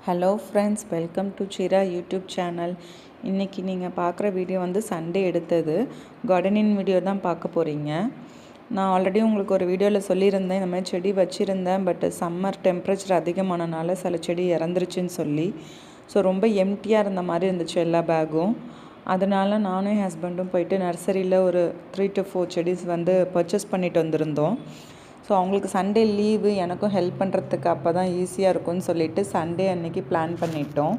Hello friends, welcome to Sira YouTube channel. இன்றைக்கி நீங்கள் பார்க்குற வீடியோ வந்து சண்டே எடுத்தது கார்டனிங் வீடியோ தான் பார்க்க போகிறீங்க. நான் ஆல்ரெடி உங்களுக்கு ஒரு வீடியோவில் சொல்லியிருந்தேன், இந்த மாதிரி செடி வச்சுருந்தேன். பட் சம்மர் டெம்பரேச்சர் அதிகமானனால சில செடி இறந்துருச்சுன்னு சொல்லி. ஸோ ரொம்ப எம்டியாக இருந்த மாதிரி இருந்துச்சு எல்லா பேக்கும். அதனால் நானும் என் ஹஸ்பண்டும் போயிட்டு நர்சரியில் ஒரு 3 to 4 செடிஸ் வந்து பர்ச்சேஸ் பண்ணிட்டு வந்திருந்தோம். ஸோ அவங்களுக்கு சண்டே லீவு, எனக்கும் ஹெல்ப் பண்ணுறதுக்கு அப்போ தான் ஈஸியாக இருக்கும்னு சொல்லிவிட்டு சண்டே அன்றைக்கி பிளான் பண்ணிட்டோம்.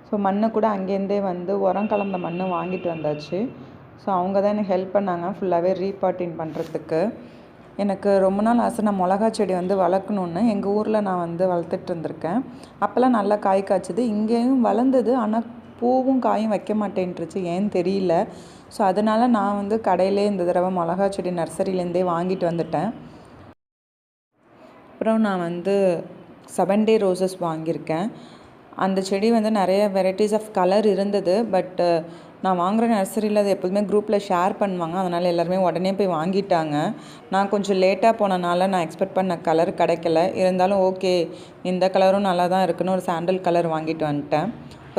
ஸோ மண்ணை கூட அங்கேருந்தே வந்து உரம் கலந்த மண் வாங்கிட்டு வந்தாச்சு. ஸோ அவங்க தான் எனக்கு ஹெல்ப் பண்ணாங்க ஃபுல்லாகவே ரீபாட்டிங் பண்ணுறதுக்கு. எனக்கு ரொம்ப நாள் ஆசை, நான் மிளகா செடி வந்து வளர்க்கணுன்னு. எங்கள் ஊரில் நான் வந்து வளர்த்துட்டு இருந்திருக்கேன். அப்போல்லாம் நல்லா காய் காய்ச்சிது, இங்கேயும் வளர்ந்தது. ஆனால் பூவும் காயும் வைக்க மாட்டேன்ட்டுருச்சு, ஏன்னு தெரியல. ஸோ அதனால் நான் வந்து கடையிலே இந்த தடவை மிளகா செடி நர்சரியிலேருந்தே வாங்கிட்டு வந்துட்டேன். அப்புறம் நான் வந்து 7 டே ரோசஸ் வாங்கியிருக்கேன். அந்த செடி வந்து நிறைய வெரைட்டிஸ் ஆஃப் கலர் இருந்தது. பட்டு நான் வாங்குகிற நர்சரியில் அது எப்போதுமே குரூப்பில் ஷேர் பண்ணுவாங்க. அதனால் எல்லாருமே உடனே போய் வாங்கிட்டாங்க. நான் கொஞ்சம் லேட்டாக போனனால நான் எக்ஸ்பெக்ட் பண்ண கலர் கிடைக்கல. இருந்தாலும் ஓகே, இந்த கலரும் நல்லா தான் இருக்குன்னு ஒரு சாண்டல் கலர் வாங்கிட்டு வந்துட்டேன்.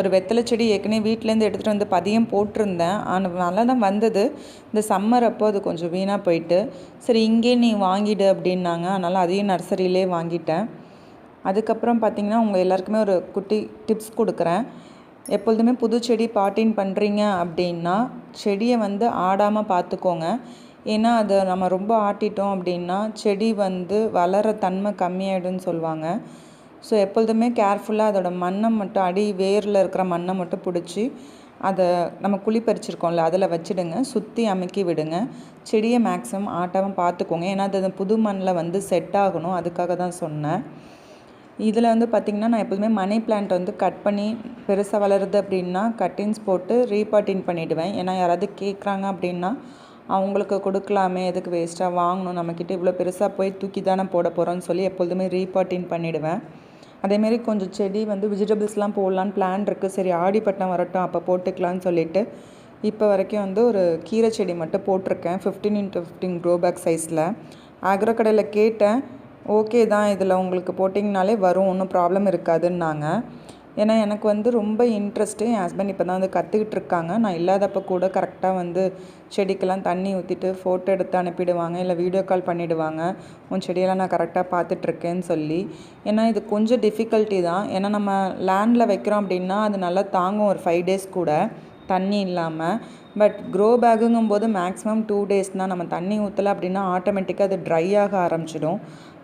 ஒரு வெத்தலை செடி ஏற்கனவே வீட்டிலேருந்து எடுத்துகிட்டு வந்து பதியம் போட்டிருந்தேன். ஆனால் நல்லா தான் வந்தது. இந்த சம்மர் அப்போ அது கொஞ்சம் வீணாக போயிட்டு, சரி இங்கே நீ வாங்கிடு அப்படின்னாங்க. அதனால் அதையும் நர்சரியிலே வாங்கிட்டேன். அதுக்கப்புறம் பார்த்திங்கன்னா உங்கள் எல்லாருக்குமே ஒரு குட்டி டிப்ஸ் கொடுக்குறேன். எப்பொழுதுமே புது செடி பாட்டிங் பண்ணுறீங்க அப்படின்னா செடியை வந்து ஆடாமல் பார்த்துக்கோங்க. ஏன்னா அதை நம்ம ரொம்ப ஆட்டிட்டோம் அப்படின்னா செடி வந்து வளர தன்மை கம்மியாயிடும்னு சொல்லுவாங்க. ஸோ எப்பொழுதுமே கேர்ஃபுல்லாக அதோடய மண்ணை மட்டும், அடி வேரில் இருக்கிற மண்ணை மட்டும் பிடிச்சி அதை நம்ம குழி பறிச்சிருக்கோம்ல அதில் வச்சுடுங்க. சுற்றி அமுக்கி விடுங்க. செடியை மேக்ஸிமம் ஆட்டாமல் பார்த்துக்கோங்க. ஏன்னா அது புது மண்ணில் வந்து செட் ஆகணும், அதுக்காக தான் சொன்னேன். இதில் வந்து பார்த்திங்கன்னா நான் எப்போதுமே மணி பிளான்ட் வந்து கட் பண்ணி பெருசாக வளருது அப்படின்னா கட்டிங்ஸ் போட்டு ரீபாட்டிங் பண்ணிவிடுவேன். ஏன்னா யாராவது கேட்குறாங்க அப்படின்னா அவங்களுக்கு கொடுக்கலாமே, எதுக்கு வேஸ்ட்டாக வாங்கணும், நம்மக்கிட்ட இவ்வளோ பெருசாக போய் தூக்கி தானே போட போகிறோன்னு சொல்லி எப்பொழுதுமே ரீபாட்டிங் பண்ணிவிடுவேன். அதேமாரி கொஞ்சம் செடி வந்து வெஜிடபிள்ஸ்லாம் போடலான்னு பிளான் இருக்குது. சரி ஆடிப்பட்டம் வரட்டும் அப்போ போட்டுக்கலான்னு சொல்லிவிட்டு இப்போ வரைக்கும் வந்து ஒரு கீரை செடி மட்டும் போட்டிருக்கேன் 15x15 க்ரோ பேக் சைஸில். ஆக்ரோ கடையில் கேட்டேன், ஓகே தான், இதில் உங்களுக்கு போட்டிங்கனாலே வரும், ஒன்றும் ப்ராப்ளம் இருக்காதுன்னாங்க. ஏன்னா எனக்கு வந்து ரொம்ப இன்ட்ரெஸ்ட்டு. என் ஹஸ்பண்ட் இப்போ தான் வந்து கற்றுக்கிட்டு இருக்காங்க. நான் இல்லாதப்போ கூட கரெக்டாக வந்து செடிக்கெல்லாம் தண்ணி ஊற்றிட்டு ஃபோட்டோ எடுத்து அனுப்பிடுவாங்க, இல்லை வீடியோ கால் பண்ணிவிடுவாங்க, உன் செடியெல்லாம் நான் கரெக்டாக பார்த்துட்ருக்கேன்னு சொல்லி. ஏன்னா இது கொஞ்சம் டிஃபிகல்ட்டி தான். ஏன்னா நம்ம லேண்டில் வைக்கிறோம் அப்படின்னா அது நல்லா தாங்கும் ஒரு 5 டேஸ் கூட தண்ணி இல்லாமல். பட் க்ரோ பேக்குங்கும்போது மேக்ஸிமம் 2 டேஸ் தான். நம்ம தண்ணி ஊற்றலை அப்படின்னா ஆட்டோமேட்டிக்காக அது ட்ரை ஆக ஆரம்பிச்சிடும்.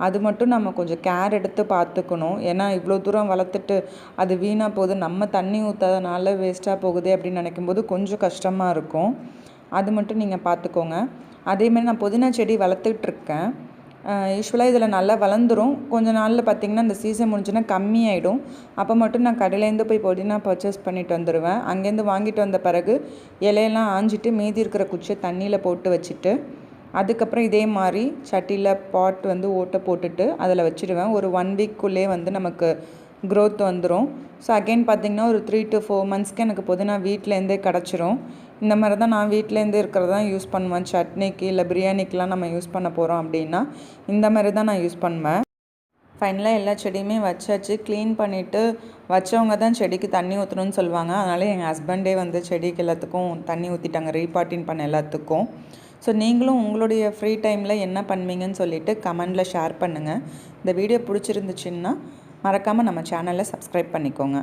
அது மட்டும் நம்ம கொஞ்சம் கேர் எடுத்து பார்த்துக்கணும். ஏன்னா இவ்வளோ தூரம் வளர்த்துட்டு அது வீணாக போகுது, நம்ம தண்ணி ஊற்றாதனால வேஸ்ட்டாக போகுது அப்படின்னு நினைக்கும்போது கொஞ்சம் கஷ்டமாக இருக்கும். அது மட்டும் நீங்கள் பார்த்துக்கோங்க. அதேமாதிரி நான் புதினா செடி வளர்த்துட்ருக்கேன். யூஸ்வலாக இதில் நல்லா வளர்ந்துடும். கொஞ்சம் நாளில் பார்த்திங்கன்னா இந்த சீசன் முடிஞ்சுன்னா கம்மியாயிடும். அப்போ மட்டும் நான் கடையிலேருந்து போய் புதினா பர்ச்சேஸ் பண்ணிட்டு வந்துடுவேன். அங்கேருந்து வாங்கிட்டு வந்த பிறகு இலையெல்லாம் ஆஞ்சிட்டு மீதி இருக்கிற குச்சியை தண்ணியில் போட்டு வச்சுட்டு அதுக்கப்புறம் இதே மாதிரி சட்டியில் பாட் வந்து ஓட்டை போட்டுட்டு அதில் வச்சுடுவேன். ஒரு 1 வீக்குள்ளே வந்து நமக்கு க்ரோத் வந்துடும். ஸோ அகெயின் பார்த்திங்கன்னா ஒரு 3 to 4 மந்த்ஸ்க்கு எனக்கு புதினா வீட்டிலேருந்தே கிடச்சிரும். இந்த மாதிரி தான் நான் வீட்டிலேருந்தே இருக்கிறது தான் யூஸ் பண்ணுவேன். சட்னிக்கு இல்லை பிரியாணிக்கெலாம் நம்ம யூஸ் பண்ண போகிறோம் அப்படின்னா இந்த மாதிரி தான் நான் யூஸ் பண்ணுவேன். ஃபைனலாக எல்லா செடியுமே வச்சாச்சு. க்ளீன் பண்ணிவிட்டு வச்சவங்க தான் செடிக்கு தண்ணி ஊற்றணும்னு சொல்லுவாங்க. அதனால் எங்கள் ஹஸ்பண்டே வந்து செடிக்கு எல்லாத்துக்கும் தண்ணி ஊற்றிட்டாங்க, ரீபாட்டிங் பண்ண எல்லாத்துக்கும். ஸோ நீங்களும் உங்களுடைய ஃப்ரீ டைமில் என்ன பண்ணுவீங்கன்னு சொல்லிவிட்டு கமெண்டில் ஷேர் பண்ணுங்கள். இந்த வீடியோ பிடிச்சிருந்துச்சின்னா மறக்காமல் நம்ம சேனலை சப்ஸ்கிரைப் பண்ணிக்கோங்க.